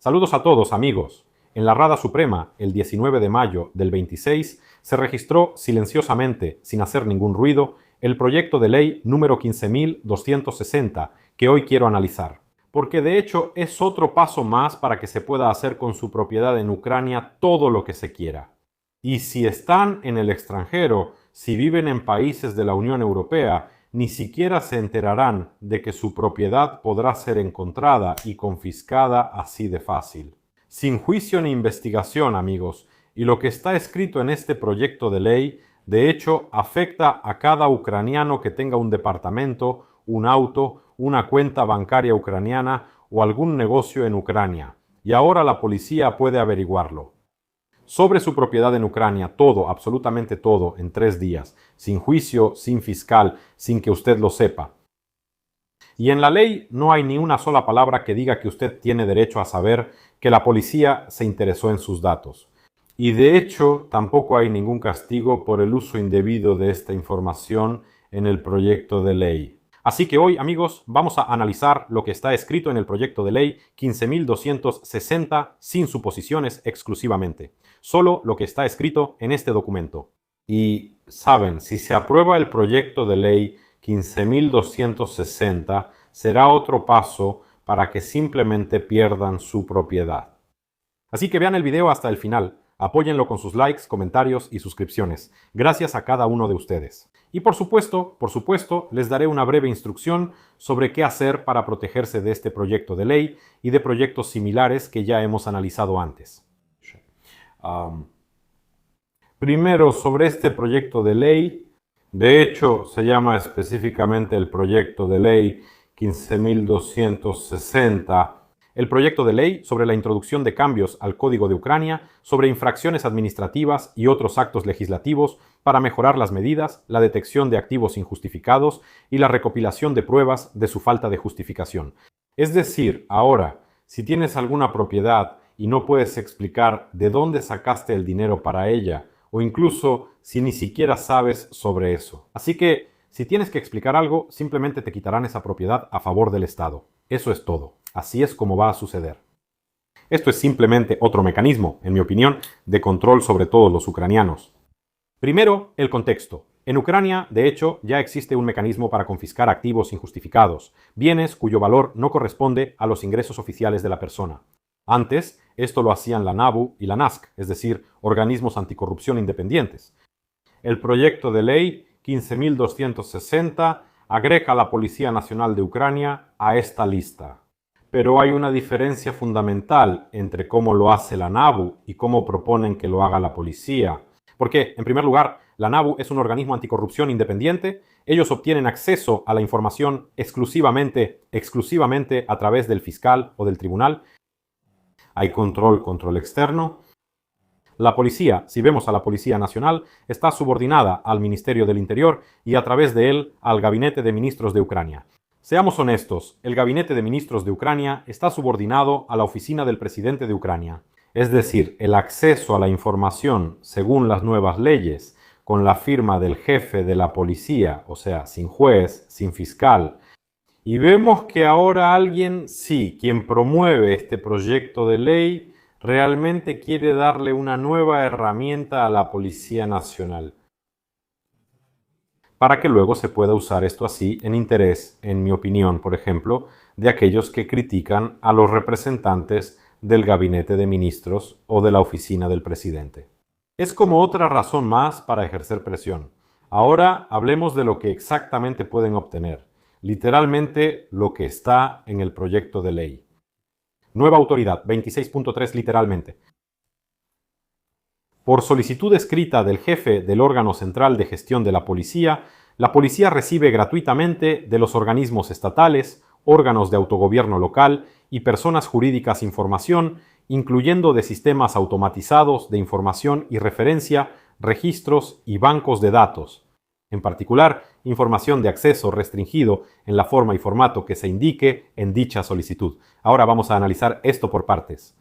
Saludos a todos, amigos. En la Rada Suprema, el 19 de mayo del 26, se registró silenciosamente, sin hacer ningún ruido, el proyecto de ley número 15.260, que hoy quiero analizar. Porque de hecho es otro paso más para que se pueda hacer con su propiedad en Ucrania todo lo que se quiera. Y si están en el extranjero, si viven en países de la Unión Europea, ni siquiera se enterarán de que su propiedad podrá ser encontrada y confiscada así de fácil. Sin juicio ni investigación, amigos, y lo que está escrito en este proyecto de ley, de hecho, afecta a cada ucraniano que tenga un departamento, un auto, una cuenta bancaria ucraniana o algún negocio en Ucrania. Y ahora la policía puede averiguarlo. Sobre su propiedad en Ucrania, todo, absolutamente todo, en 3 días, sin juicio, sin fiscal, sin que usted lo sepa. Y en la ley no hay ni una sola palabra que diga que usted tiene derecho a saber que la policía se interesó en sus datos. Y de hecho, tampoco hay ningún castigo por el uso indebido de esta información en el proyecto de ley. Así que hoy, amigos, vamos a analizar lo que está escrito en el proyecto de ley 15.260 sin suposiciones exclusivamente. Solo lo que está escrito en este documento. Y, saben, si se aprueba el proyecto de ley 15.260, será otro paso para que simplemente pierdan su propiedad. Así que vean el video hasta el final. Apóyenlo con sus likes, comentarios y suscripciones. Gracias a cada uno de ustedes. Y por supuesto, les daré una breve instrucción sobre qué hacer para protegerse de este proyecto de ley y de proyectos similares que ya hemos analizado antes. Primero, sobre este proyecto de ley, de hecho se llama específicamente el proyecto de ley 15.260, el proyecto de ley sobre la introducción de cambios al Código de Ucrania, sobre infracciones administrativas y otros actos legislativos para mejorar las medidas, la detección de activos injustificados y la recopilación de pruebas de su falta de justificación. Es decir, ahora, si tienes alguna propiedad y no puedes explicar de dónde sacaste el dinero para ella, o incluso si ni siquiera sabes sobre eso. Así que, si tienes que explicar algo, simplemente te quitarán esa propiedad a favor del Estado. Eso es todo. Así es como va a suceder. Esto es simplemente otro mecanismo, en mi opinión, de control sobre todos los ucranianos. Primero, el contexto. En Ucrania, de hecho, ya existe un mecanismo para confiscar activos injustificados, bienes cuyo valor no corresponde a los ingresos oficiales de la persona. Antes, esto lo hacían la NABU y la NASC, es decir, organismos anticorrupción independientes. El proyecto de ley 15.260 agrega a la Policía Nacional de Ucrania a esta lista. Pero hay una diferencia fundamental entre cómo lo hace la NABU y cómo proponen que lo haga la policía. Porque, en primer lugar, la NABU es un organismo anticorrupción independiente. Ellos obtienen acceso a la información exclusivamente a través del fiscal o del tribunal. Hay control externo. La policía, si vemos a la Policía Nacional, está subordinada al Ministerio del Interior y a través de él al Gabinete de Ministros de Ucrania. Seamos honestos, el Gabinete de Ministros de Ucrania está subordinado a la oficina del presidente de Ucrania. Es decir, el acceso a la información, según las nuevas leyes, con la firma del jefe de la policía, o sea, sin juez, sin fiscal. Y vemos que ahora alguien, quien promueve este proyecto de ley, realmente quiere darle una nueva herramienta a la Policía Nacional, para que luego se pueda usar esto así en interés, en mi opinión, por ejemplo, de aquellos que critican a los representantes del gabinete de ministros o de la oficina del presidente. Es como otra razón más para ejercer presión. Ahora hablemos de lo que exactamente pueden obtener, literalmente lo que está en el proyecto de ley. Nueva autoridad, 26.3 literalmente. Por solicitud escrita del jefe del órgano central de gestión de la policía recibe gratuitamente de los organismos estatales, órganos de autogobierno local y personas jurídicas información, incluyendo de sistemas automatizados de información y referencia, registros y bancos de datos. En particular, información de acceso restringido en la forma y formato que se indique en dicha solicitud. Ahora vamos a analizar esto por partes.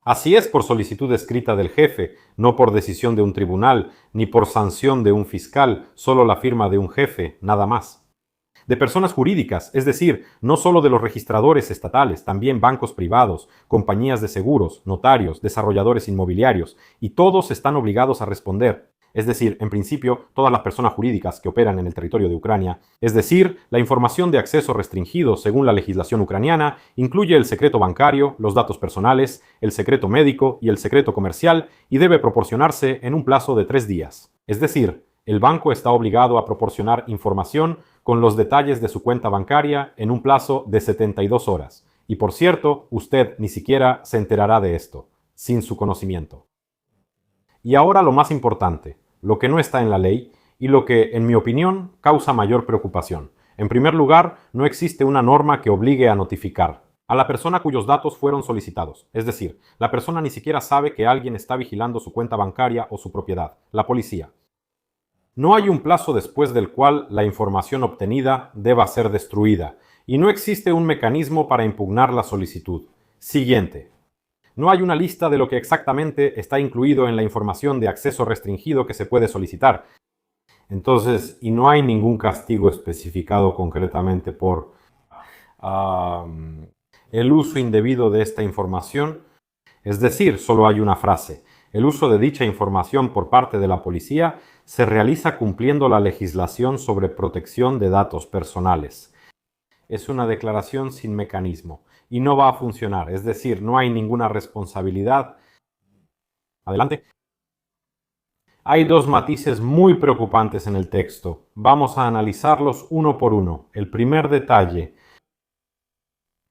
Así es por solicitud escrita del jefe, no por decisión de un tribunal, ni por sanción de un fiscal, solo la firma de un jefe, nada más. de personas jurídicas, es decir, no solo de los registradores estatales, también bancos privados, compañías de seguros, notarios, desarrolladores inmobiliarios, y todos están obligados a responder. Es decir, en principio, todas las personas jurídicas que operan en el territorio de Ucrania. Es decir, la información de acceso restringido según la legislación ucraniana incluye el secreto bancario, los datos personales, el secreto médico y el secreto comercial y debe proporcionarse en un plazo de 3 días. Es decir, el banco está obligado a proporcionar información con los detalles de su cuenta bancaria en un plazo de 72 horas. Y por cierto, usted ni siquiera se enterará de esto, sin su conocimiento. Y ahora lo más importante, lo que no está en la ley y lo que, en mi opinión, causa mayor preocupación. En primer lugar, no existe una norma que obligue a notificar a la persona cuyos datos fueron solicitados. Es decir, la persona ni siquiera sabe que alguien está vigilando su cuenta bancaria o su propiedad, la policía. No hay un plazo después del cual la información obtenida deba ser destruida, y no existe un mecanismo para impugnar la solicitud. Siguiente. No hay una lista de lo que exactamente está incluido en la información de acceso restringido que se puede solicitar. Entonces, y no hay ningún castigo especificado concretamente por el uso indebido de esta información. Es decir, solo hay una frase. El uso de dicha información por parte de la policía se realiza cumpliendo la legislación sobre protección de datos personales. Es una declaración sin mecanismo y no va a funcionar, es decir, no hay ninguna responsabilidad. Adelante. Hay 2 matices muy preocupantes en el texto. Vamos a analizarlos uno por uno. El primer detalle.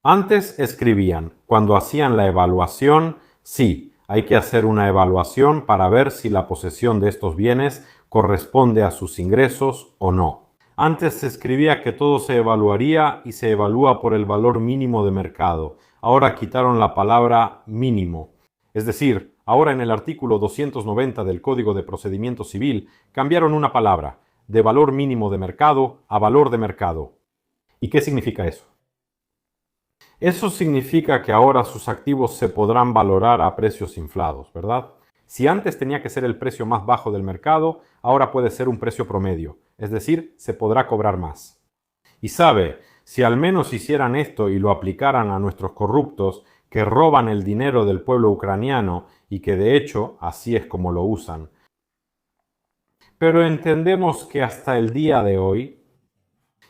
Antes escribían, cuando hacían la evaluación, sí, hay que hacer una evaluación para ver si la posesión de estos bienes corresponde a sus ingresos o no. Antes se escribía que todo se evaluaría y se evalúa por el valor mínimo de mercado. Ahora quitaron la palabra mínimo. Es decir, ahora en el artículo 290 del Código de Procedimiento Civil cambiaron una palabra, de valor mínimo de mercado a valor de mercado. ¿Y qué significa eso? Eso significa que ahora sus activos se podrán valorar a precios inflados, ¿verdad? Si antes tenía que ser el precio más bajo del mercado, ahora puede ser un precio promedio, es decir, se podrá cobrar más. Y sabe, si al menos hicieran esto y lo aplicaran a nuestros corruptos que roban el dinero del pueblo ucraniano y que de hecho así es como lo usan. Pero entendemos que hasta el día de hoy,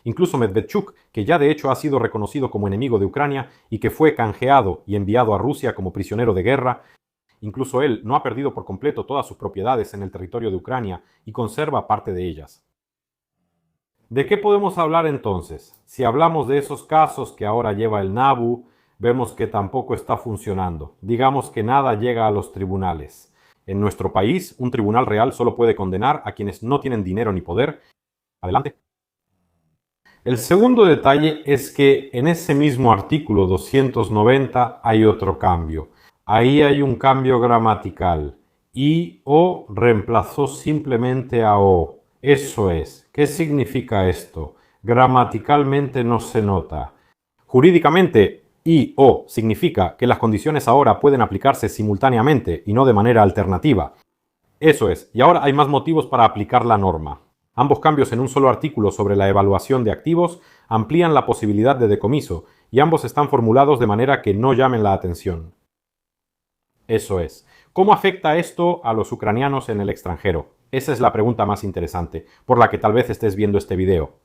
incluso Medvedchuk, que ya de hecho ha sido reconocido como enemigo de Ucrania y que fue canjeado y enviado a Rusia como prisionero de guerra, incluso él no ha perdido por completo todas sus propiedades en el territorio de Ucrania y conserva parte de ellas. ¿De qué podemos hablar entonces? Si hablamos de esos casos que ahora lleva el NABU, vemos que tampoco está funcionando. Digamos que nada llega a los tribunales. En nuestro país, un tribunal real solo puede condenar a quienes no tienen dinero ni poder. Adelante. El segundo detalle es que en ese mismo artículo 290 hay otro cambio. Ahí hay un cambio gramatical. Y o reemplazó simplemente a o. Eso es. ¿Qué significa esto? Gramaticalmente no se nota. Jurídicamente, y o significa que las condiciones ahora pueden aplicarse simultáneamente y no de manera alternativa. Eso es. Y ahora hay más motivos para aplicar la norma. Ambos cambios en un solo artículo sobre la evaluación de activos amplían la posibilidad de decomiso y ambos están formulados de manera que no llamen la atención. Eso es. ¿Cómo afecta esto a los ucranianos en el extranjero? Esa es la pregunta más interesante, por la que tal vez estés viendo este video.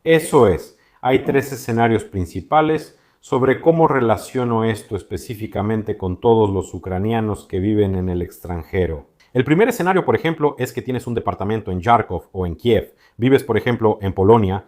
Eso es. Hay 3 escenarios principales sobre cómo relaciono esto específicamente con todos los ucranianos que viven en el extranjero. El primer escenario, por ejemplo, es que tienes un departamento en Kharkov o en Kiev. Vives, por ejemplo, en Polonia.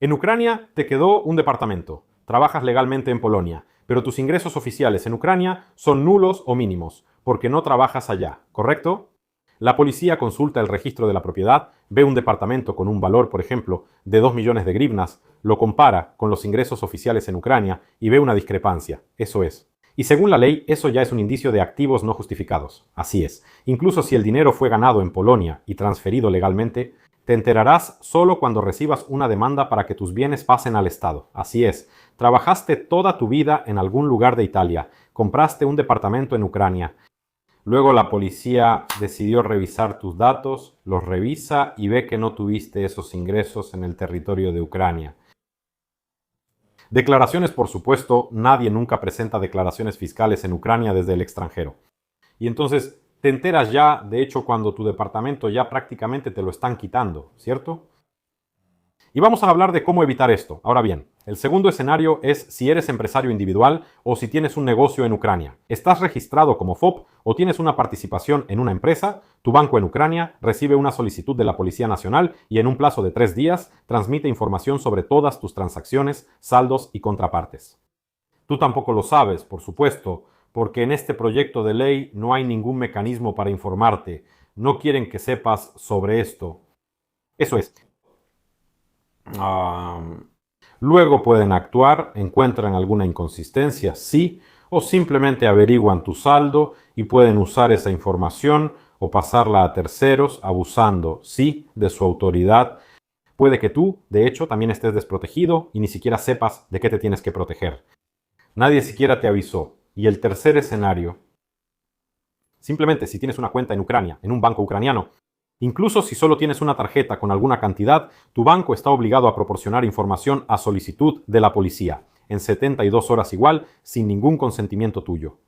En Ucrania te quedó un departamento. Trabajas legalmente en Polonia, pero tus ingresos oficiales en Ucrania son nulos o mínimos, porque no trabajas allá, ¿correcto? La policía consulta el registro de la propiedad, ve un departamento con un valor, por ejemplo, de 2 millones de grivnas, lo compara con los ingresos oficiales en Ucrania y ve una discrepancia. Eso es. Y según la ley, eso ya es un indicio de activos no justificados. Así es. Incluso si el dinero fue ganado en Polonia y transferido legalmente, te enterarás solo cuando recibas una demanda para que tus bienes pasen al Estado. Así es. Trabajaste toda tu vida en algún lugar de Italia, compraste un departamento en Ucrania, Luego la policía decidió revisar tus datos, los revisa y ve que no tuviste esos ingresos en el territorio de Ucrania. Declaraciones, por supuesto, nadie nunca presenta declaraciones fiscales en Ucrania desde el extranjero. Y entonces te enteras ya, de hecho, cuando tu departamento ya prácticamente te lo están quitando, ¿cierto? Y vamos a hablar de cómo evitar esto. Ahora bien, el segundo escenario es si eres empresario individual o si tienes un negocio en Ucrania. Estás registrado como FOB o tienes una participación en una empresa, tu banco en Ucrania recibe una solicitud de la Policía Nacional y en un plazo de 3 días transmite información sobre todas tus transacciones, saldos y contrapartes. Tú tampoco lo sabes, por supuesto, porque en este proyecto de ley no hay ningún mecanismo para informarte. No quieren que sepas sobre esto. Eso es. Luego pueden actuar, encuentran alguna inconsistencia, sí, o simplemente averiguan tu saldo y pueden usar esa información o pasarla a terceros, abusando, sí, de su autoridad. Puede que tú, de hecho, también estés desprotegido y ni siquiera sepas de qué te tienes que proteger. Nadie siquiera te avisó. Y el tercer escenario, simplemente si tienes una cuenta en Ucrania, en un banco ucraniano, incluso si solo tienes una tarjeta con alguna cantidad, tu banco está obligado a proporcionar información a solicitud de la policía, en 72 horas igual, sin ningún consentimiento tuyo.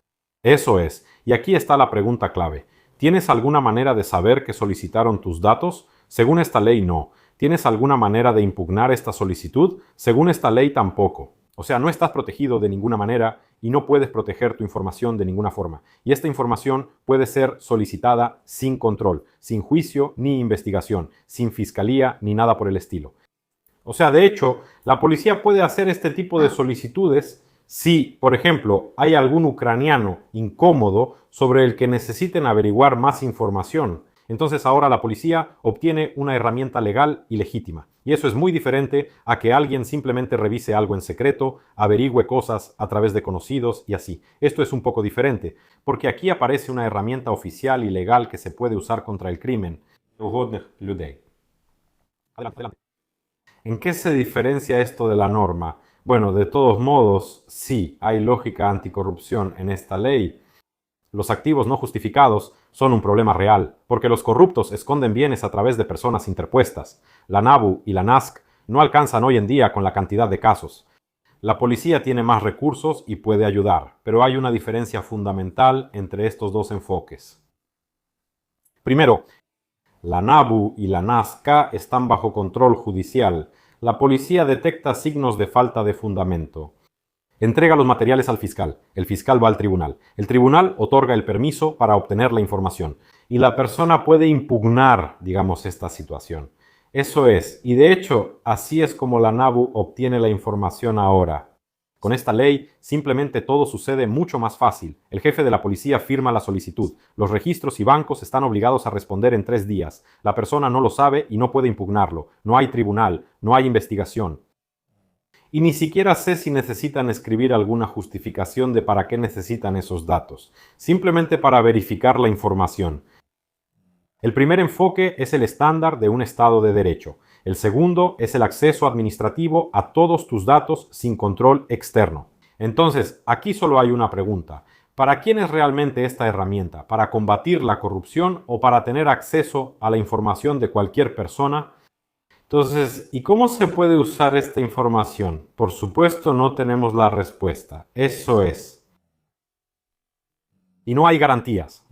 Eso es, y aquí está la pregunta clave. ¿Tienes alguna manera de saber que solicitaron tus datos? Según esta ley, no. ¿Tienes alguna manera de impugnar esta solicitud? Según esta ley, tampoco. O sea, no estás protegido de ninguna manera y no puedes proteger tu información de ninguna forma. Y esta información puede ser solicitada sin control, sin juicio ni investigación, sin fiscalía ni nada por el estilo. O sea, de hecho, la policía puede hacer este tipo de solicitudes si, por ejemplo, hay algún ucraniano incómodo sobre el que necesiten averiguar más información. Entonces ahora la policía obtiene una herramienta legal y legítima. Y eso es muy diferente a que alguien simplemente revise algo en secreto, averigüe cosas a través de conocidos y así. Esto es un poco diferente, porque aquí aparece una herramienta oficial y legal que se puede usar contra el crimen. Adelante, adelante. ¿En qué se diferencia esto de la norma? Bueno, de todos modos, sí, hay lógica anticorrupción en esta ley. Los activos no justificados son un problema real, porque los corruptos esconden bienes a través de personas interpuestas. La NABU y la NASC no alcanzan hoy en día con la cantidad de casos. La policía tiene más recursos y puede ayudar, pero hay una diferencia fundamental entre estos dos enfoques. Primero, la NABU y la NASCA están bajo control judicial. La policía detecta signos de falta de fundamento. Entrega los materiales al fiscal. El fiscal va al tribunal. El tribunal otorga el permiso para obtener la información. Y la persona puede impugnar, digamos, esta situación. Eso es. Y de hecho, así es como la NABU obtiene la información ahora. Con esta ley, simplemente todo sucede mucho más fácil. El jefe de la policía firma la solicitud. Los registros y bancos están obligados a responder en 3 días. La persona no lo sabe y no puede impugnarlo. No hay tribunal, no hay investigación. Y ni siquiera sé si necesitan escribir alguna justificación de para qué necesitan esos datos. Simplemente para verificar la información. El primer enfoque es el estándar de un Estado de Derecho. El segundo es el acceso administrativo a todos tus datos sin control externo. Entonces, aquí solo hay una pregunta. ¿Para quién es realmente esta herramienta? ¿Para combatir la corrupción o para tener acceso a la información de cualquier persona? Entonces, ¿y cómo se puede usar esta información? Por supuesto, no tenemos la respuesta. Eso es. Y no hay garantías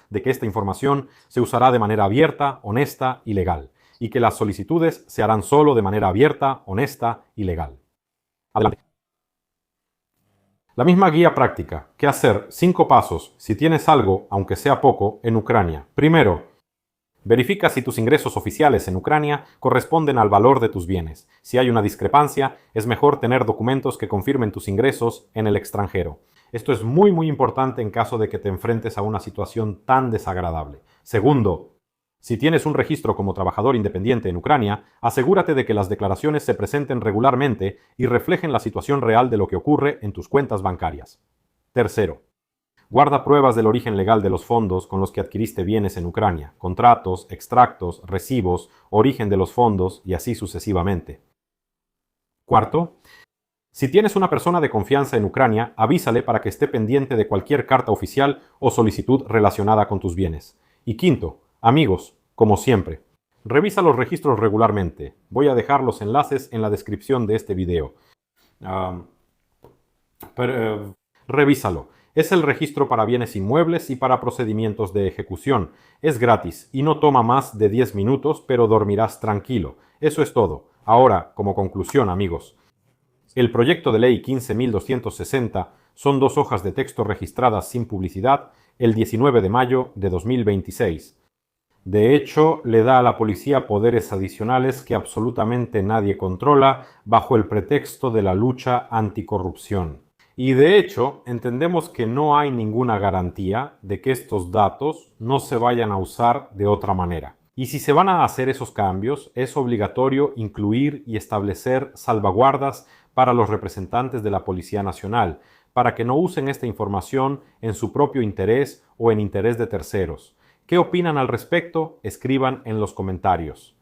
de que esta información se usará de manera abierta, honesta y legal, y que las solicitudes se harán solo de manera abierta, honesta y legal. Adelante. La misma guía práctica. ¿Qué hacer? 5 pasos, si tienes algo, aunque sea poco, en Ucrania. Primero, verifica si tus ingresos oficiales en Ucrania corresponden al valor de tus bienes. Si hay una discrepancia, es mejor tener documentos que confirmen tus ingresos en el extranjero. Esto es muy importante en caso de que te enfrentes a una situación tan desagradable. Segundo, si tienes un registro como trabajador independiente en Ucrania, asegúrate de que las declaraciones se presenten regularmente y reflejen la situación real de lo que ocurre en tus cuentas bancarias. Tercero, guarda pruebas del origen legal de los fondos con los que adquiriste bienes en Ucrania, contratos, extractos, recibos, origen de los fondos y así sucesivamente. Cuarto, Si tienes una persona de confianza en Ucrania, avísale para que esté pendiente de cualquier carta oficial o solicitud relacionada con tus bienes. Y quinto, amigos, como siempre, revisa los registros regularmente. Voy a dejar los enlaces en la descripción de este video. Revísalo. Es el registro para bienes inmuebles y para procedimientos de ejecución. Es gratis y no toma más de 10 minutos, pero dormirás tranquilo. Eso es todo. Ahora, como conclusión, amigos, el proyecto de ley 15.260 son 2 hojas de texto registradas sin publicidad el 19 de mayo de 2026. De hecho, le da a la policía poderes adicionales que absolutamente nadie controla bajo el pretexto de la lucha anticorrupción. Y de hecho, entendemos que no hay ninguna garantía de que estos datos no se vayan a usar de otra manera. Y si se van a hacer esos cambios, es obligatorio incluir y establecer salvaguardas para los representantes de la Policía Nacional, para que no usen esta información en su propio interés o en interés de terceros. ¿Qué opinan al respecto? Escriban en los comentarios.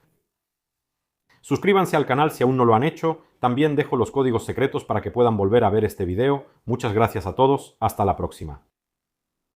Suscríbanse al canal si aún no lo han hecho. También dejo los códigos secretos para que puedan volver a ver este video. Muchas gracias a todos. Hasta la próxima.